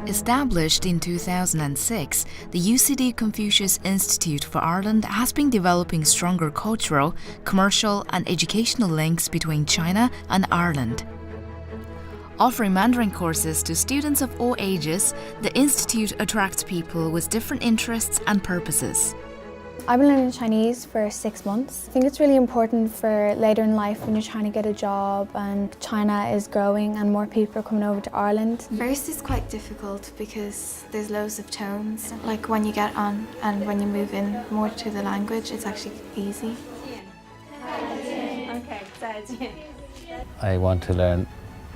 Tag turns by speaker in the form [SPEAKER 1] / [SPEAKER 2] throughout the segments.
[SPEAKER 1] Established in 2006, the UCD Confucius Institute for Ireland has been developing stronger cultural, commercial, and educational links between China and Ireland. Offering Mandarin courses to students of all ages, the institute attracts people with different interests and purposes.
[SPEAKER 2] I've been learning Chinese for 6 months. I think it's really important for later in life when you're trying to get a job and China is growing and more people are coming over to Ireland.
[SPEAKER 3] First is quite difficult because there's loads of tones. Like when you get on and when you move in more to the language, it's actually easy.
[SPEAKER 4] I want to learn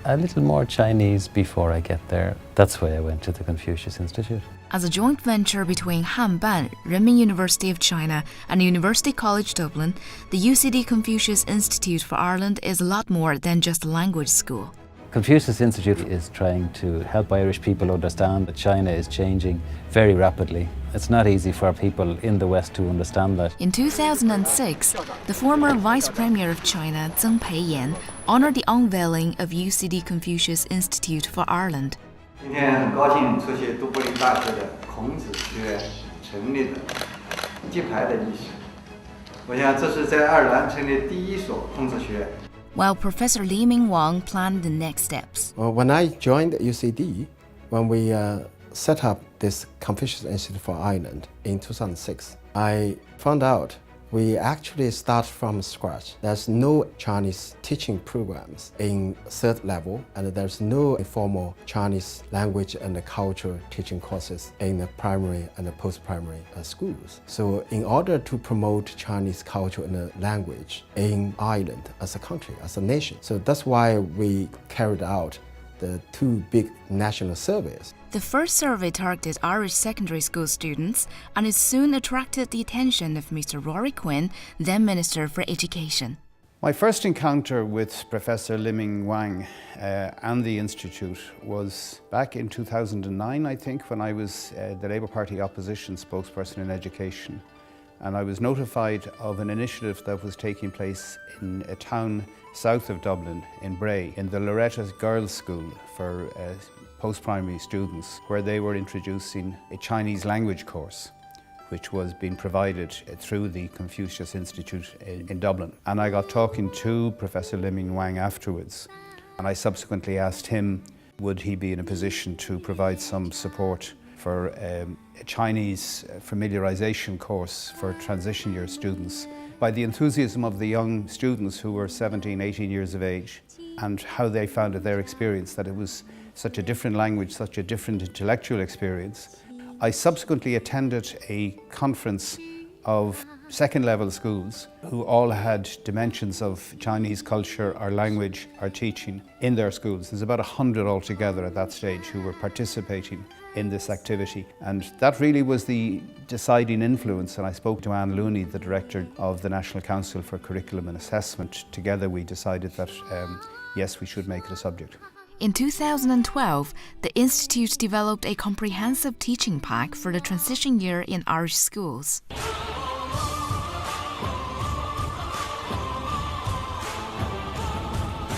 [SPEAKER 4] a little more Chinese before I get there. That's why I went to the Confucius Institute.
[SPEAKER 1] As a joint venture between Hanban, Renmin University of China, and University College Dublin, the UCD Confucius Institute for Ireland is a lot more than just a language school.
[SPEAKER 4] Confucius Institute is trying to help Irish people understand that China is changing very rapidly. It's not easy for people in the West to understand that.
[SPEAKER 1] In 2006, the former Vice Premier of China, Zheng Peiyan, honored the unveiling of UCD Confucius Institute for Ireland.
[SPEAKER 5] 今天很高兴出席都柏林大学的孔子学院成立的揭牌的仪式。我想这是在爱尔兰成立第一所孔子学院。
[SPEAKER 1] While Professor Li Mingwang planned the next steps.
[SPEAKER 6] Well, when I joined UCD, when we set up this Confucius Institute for Ireland in 2006, I found out we actually start from scratch. There's no Chinese teaching programs in third level, and there's no formal Chinese language and culture teaching courses in the primary and the post-primary schools. So in order to promote Chinese culture and language in Ireland as a country, as a nation, so that's why we carried out the 2 big national surveys.
[SPEAKER 1] The first survey targeted Irish secondary school students, and it soon attracted the attention of Mr. Rory Quinn, then Minister for Education.
[SPEAKER 7] My first encounter with Professor Liming Wang and the Institute was back in 2009, I think, when I was the Labour Party opposition spokesperson in education. And I was notified of an initiative that was taking place in a town south of Dublin, in Bray, in the Loretta's Girls' School for post-primary students, where they were introducing a Chinese language course, which was being provided through the Confucius Institute in Dublin. And I got talking to Professor Liming Wang afterwards, and I subsequently asked him, would he be in a position to provide some support for a Chinese familiarization course for transition year students. By the enthusiasm of the young students who were 17, 18 years of age, and how they found it their experience, that it was such a different language, such a different intellectual experience. I subsequently attended a conference of second-level schools who all had dimensions of Chinese culture or language or teaching in their schools. There's about 100 altogether at that stage who were participating in this activity, and that really was the deciding influence. And I spoke to Anne Looney, the director of the National Council for Curriculum and Assessment. Together we decided that yes, we should make it a subject.
[SPEAKER 1] In 2012, the Institute developed a comprehensive teaching pack for the transition year in Irish schools.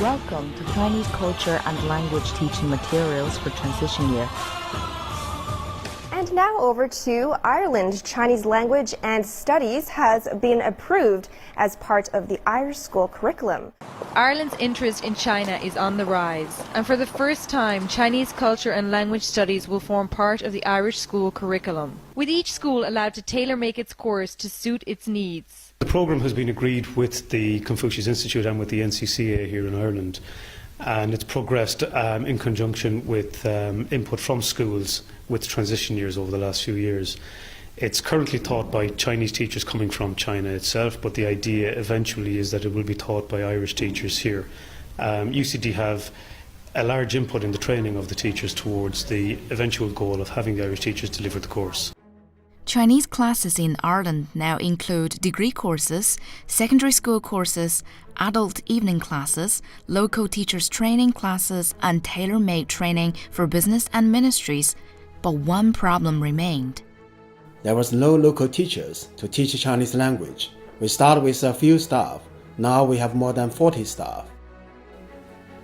[SPEAKER 8] Welcome to Chinese Culture and Language Teaching Materials for Transition Year.
[SPEAKER 9] And now over to Ireland. Chinese language and studies has been approved as part of the Irish school curriculum.
[SPEAKER 10] Ireland's interest in China is on the rise, and for the first time, Chinese culture and language studies will form part of the Irish school curriculum, with each school allowed to tailor-make its course to suit its needs.
[SPEAKER 11] The programme has been agreed with the Confucius Institute and with the NCCA here in Ireland, and it's progressed in conjunction with input from schools with transition years over the last few years. It's currently taught by Chinese teachers coming from China itself, but the idea eventually is that it will be taught by Irish teachers here. UCD have a large input in the training of the teachers towards the eventual goal of having the Irish teachers deliver the course.
[SPEAKER 1] Chinese classes in Ireland now include degree courses, secondary school courses, adult evening classes, local teachers training classes, and tailor-made training for business and ministries. But one problem remained.
[SPEAKER 6] There was no local teachers to teach Chinese language. We started with a few staff. Now we have more than 40 staff.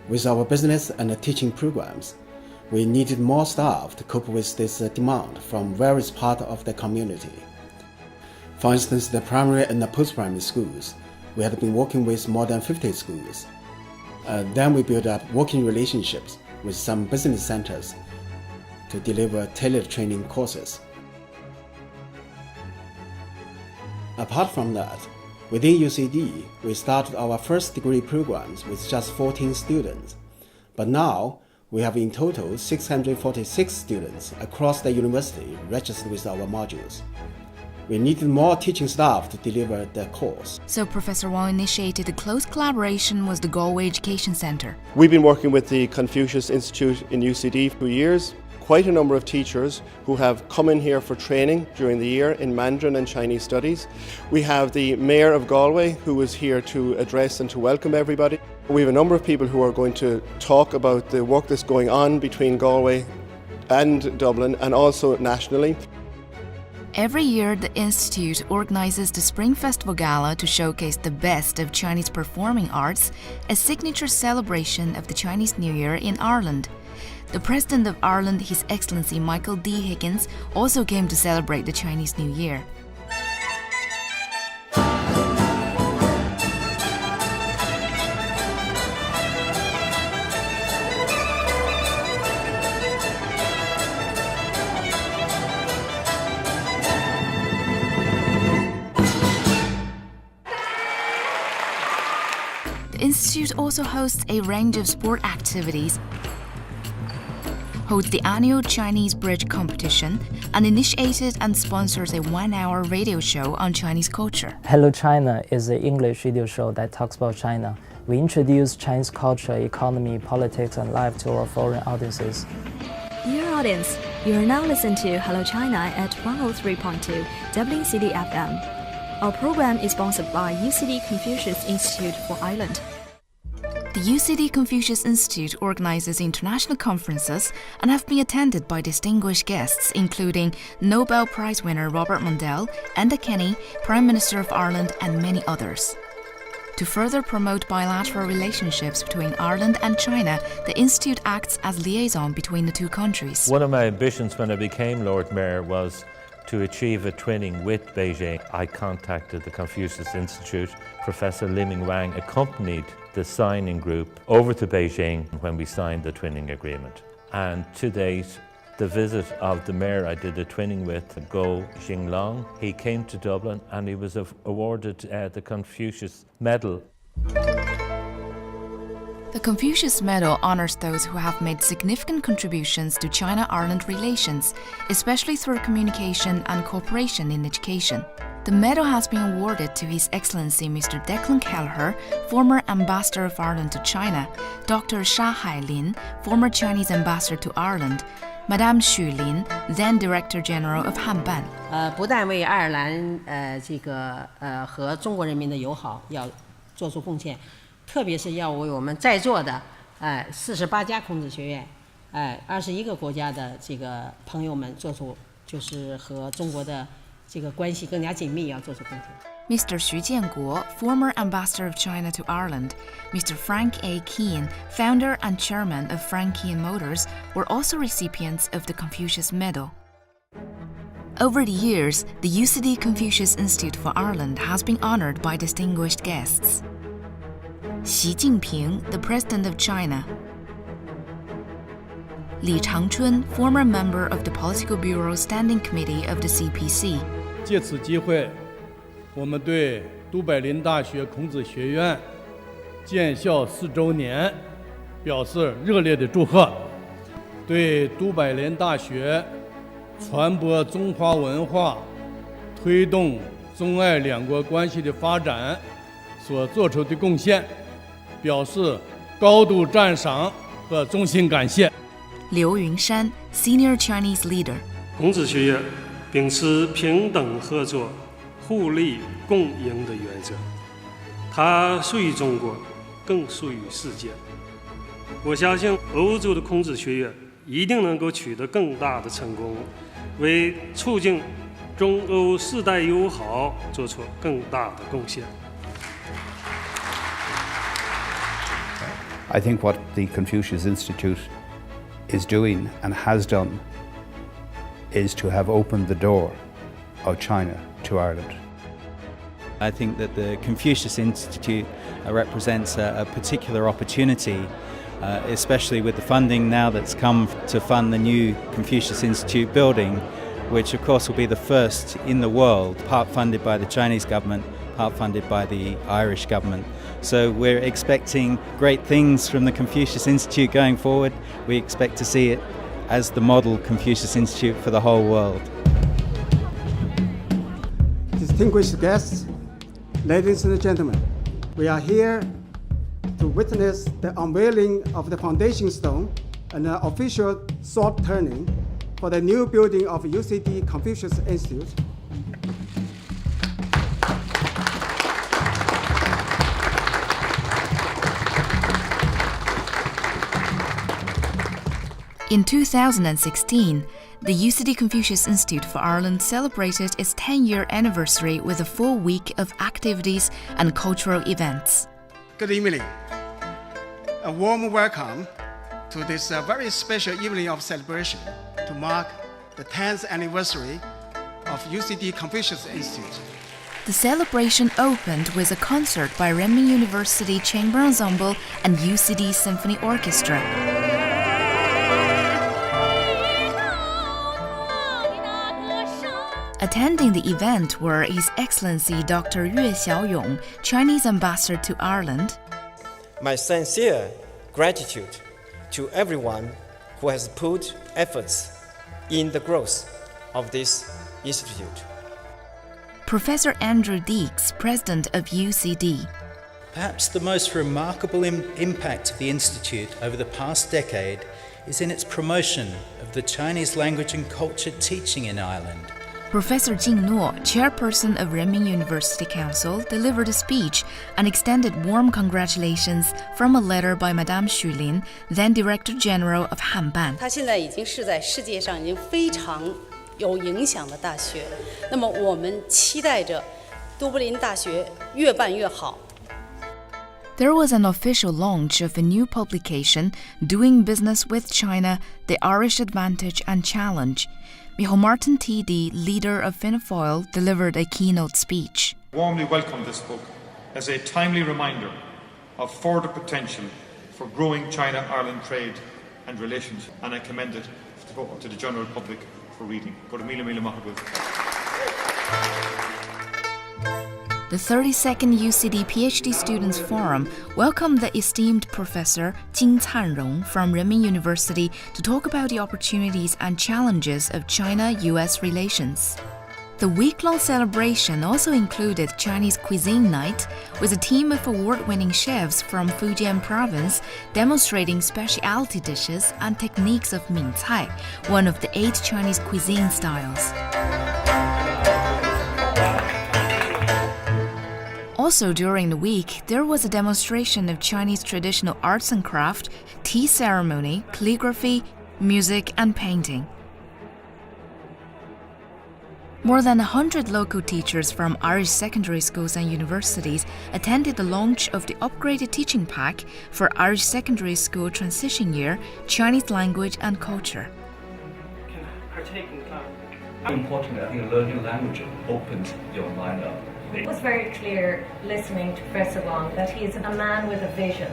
[SPEAKER 6] With our business and teaching programs, we needed more staff to cope with this demand from various parts of the community. For instance, the primary and the post-primary schools, we had been working with more than 50 schools. Then we built up working relationships with some business centers to deliver tailored training courses. Apart from that, within UCD, we started our first degree programs with just 14 students. But now, we have in total 646 students across the university registered with our modules. We needed more teaching staff to deliver the course.
[SPEAKER 1] So Professor Wang initiated a close collaboration with the Galway Education Centre.
[SPEAKER 12] We've been working with the Confucius Institute in UCD for years. Quite a number of teachers who have come in here for training during the year in Mandarin and Chinese studies. We have the Mayor of Galway who is here to address and to welcome everybody. We have a number of people who are going to talk about the work that's going on between Galway and Dublin and also nationally.
[SPEAKER 1] Every year, the Institute organizes the Spring Festival Gala to showcase the best of Chinese performing arts, a signature celebration of the Chinese New Year in Ireland. The President of Ireland, His Excellency Michael D. Higgins, also came to celebrate the Chinese New Year. The Institute also hosts a range of sport activities, holds the annual Chinese Bridge competition, and initiated and sponsors a one-hour radio show on Chinese culture.
[SPEAKER 13] Hello China is an English radio show that talks about China. We introduce Chinese culture, economy, politics, and life to our foreign audiences.
[SPEAKER 14] Dear audience, you are now listening to Hello China at 103.2 Dublin City FM. Our program is sponsored by UCD Confucius Institute for Ireland.
[SPEAKER 1] The UCD Confucius Institute organizes international conferences and have been attended by distinguished guests including Nobel Prize winner Robert Mundell, Enda Kenny, Prime Minister of Ireland, and many others. To further promote bilateral relationships between Ireland and China, the Institute acts as liaison between the two countries.
[SPEAKER 15] One of my ambitions when I became Lord Mayor was to achieve a twinning with Beijing. I contacted the Confucius Institute. Professor Lynn Wang accompanied the signing group over to Beijing when we signed the twinning agreement. And to date, the visit of the mayor I did a twinning with, Go Jinglong, he came to Dublin and he was awarded the Confucius Medal.
[SPEAKER 1] The Confucius Medal honors those who have made significant contributions to China-Ireland relations, especially through communication and cooperation in education. The medal has been awarded to His Excellency Mr. Declan Kelleher, former Ambassador of Ireland to China, Dr. Sha Hailin, former Chinese Ambassador to Ireland, Madame Xu Lin, then Director General of Hanban.
[SPEAKER 16] 不但为爱尔兰和中国人民的友好要做出贡献，特别是要为我们在座的48家孔子学院21个国家的这个朋友们做出就是和中国的这个关系更加紧密要做出贡献。
[SPEAKER 1] Mr. Xu Jianguo, former Ambassador of China to Ireland, Mr. Frank A. Keane, founder and chairman of Frank Keane Motors, were also recipients of the Confucius Medal. Over the years, the UCD Confucius Institute for Ireland has been honored by distinguished guests. Xi Jinping, the President of China. Li Changchun, former member of the Political Bureau Standing Committee of the CPC.
[SPEAKER 17] 借此机会，我们对都柏林大学孔子学院建校4周年表示热烈的祝贺，对都柏林大学传播中华文化、推动中爱两国关系的发展所做出的贡献，表示高度赞赏和衷心感谢。
[SPEAKER 1] Liu Yunshan, Senior Chinese Leader.
[SPEAKER 18] 孔子学院秉持平等合作、互利共赢的原则，它属于中国，更属于世界。我相信欧洲的孔子学院一定能够取得更大的成功，为促进中欧世代友好做出更大的贡献。
[SPEAKER 7] I think what the Confucius Institute is doing and has done is to have opened the door of China to Ireland.
[SPEAKER 19] I think that the Confucius Institute represents a particular opportunity, especially with the funding now that's come to fund the new Confucius Institute building, which of course will be the first in the world, part funded by the Chinese government, part funded by the Irish government. So we're expecting great things from the Confucius Institute going forward. We expect to see it as the model Confucius Institute for the whole world.
[SPEAKER 20] Distinguished guests, ladies and gentlemen, we are here to witness the unveiling of the foundation stone and the official sword turning for the new building of UCD Confucius Institute.
[SPEAKER 1] In 2016, the UCD Confucius Institute for Ireland celebrated its 10-year anniversary with a full week of activities and cultural events.
[SPEAKER 20] Good evening. A warm welcome to this very special evening of celebration to mark the 10th anniversary of UCD Confucius Institute.
[SPEAKER 1] The celebration opened with a concert by Renmin University Chamber Ensemble and UCD Symphony Orchestra. Attending the event were His Excellency Dr. Yue Xiaoyong, Chinese Ambassador to Ireland.
[SPEAKER 21] My sincere gratitude to everyone who has put efforts in the growth of this institute.
[SPEAKER 1] Professor Andrew Deeks, President of UCD.
[SPEAKER 22] Perhaps the most remarkable impact of the Institute over the past decade is in its promotion of the Chinese language and culture teaching in Ireland.
[SPEAKER 1] Professor Jing Nuo, chairperson of Renmin University Council, delivered a speech and extended warm congratulations from a letter by Madame Xu Lin, then Director General of Hanban.
[SPEAKER 23] 它现在已经是在世界上已经非常有影响的大学。那么我们期待着都柏林大学越办越好。
[SPEAKER 1] There was an official launch of a new publication, Doing Business with China, The Irish Advantage and Challenge. Michael Martin TD, leader of Finifoil, delivered a keynote speech.
[SPEAKER 24] I warmly welcome this book as a timely reminder of further potential for growing China-Ireland trade and relations, and I commend it to the general public for reading.
[SPEAKER 1] The 32nd UCD PhD Students Forum welcomed the esteemed Professor Jing Canrong from Renmin University to talk about the opportunities and challenges of China-US relations. The week-long celebration also included Chinese Cuisine Night, with a team of award-winning chefs from Fujian Province demonstrating specialty dishes and techniques of Ming Cai, one of the 8 Chinese cuisine styles. Also during the week, there was a demonstration of Chinese traditional arts and craft, tea ceremony, calligraphy, music and painting. More than 100 local teachers from Irish secondary schools and universities attended the launch of the upgraded teaching pack for Irish secondary school transition year, Chinese language and culture.
[SPEAKER 25] Importantly, I think learning language opens your mind up.
[SPEAKER 26] It was very clear listening to Professor Wang that he is a man with a vision,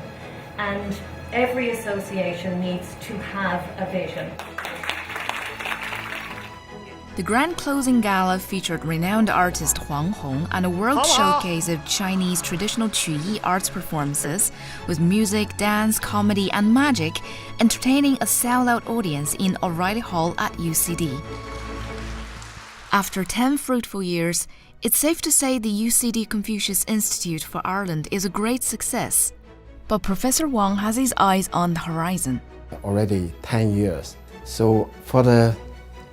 [SPEAKER 26] and every association needs to have a vision.
[SPEAKER 1] The grand closing gala featured renowned artist Huang Hong and a world showcase of Chinese traditional Qu-Yi arts performances with music, dance, comedy and magic, entertaining a sellout audience in O'Reilly Hall at UCD. After 10 fruitful years, it's safe to say the UCD Confucius Institute for Ireland is a great success. But Professor Wang has his eyes on the horizon.
[SPEAKER 6] Already 10 years. So for the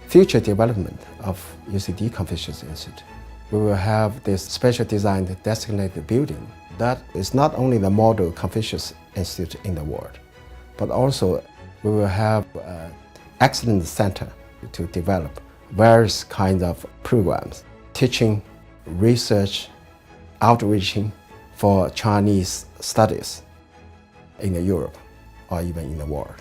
[SPEAKER 6] future development of UCD Confucius Institute, we will have this special designed designated building that is not only the model Confucius Institute in the world, but also we will have an excellent center to develop various kinds of programs, teaching, research, outreaching for Chinese studies in Europe or even in the world.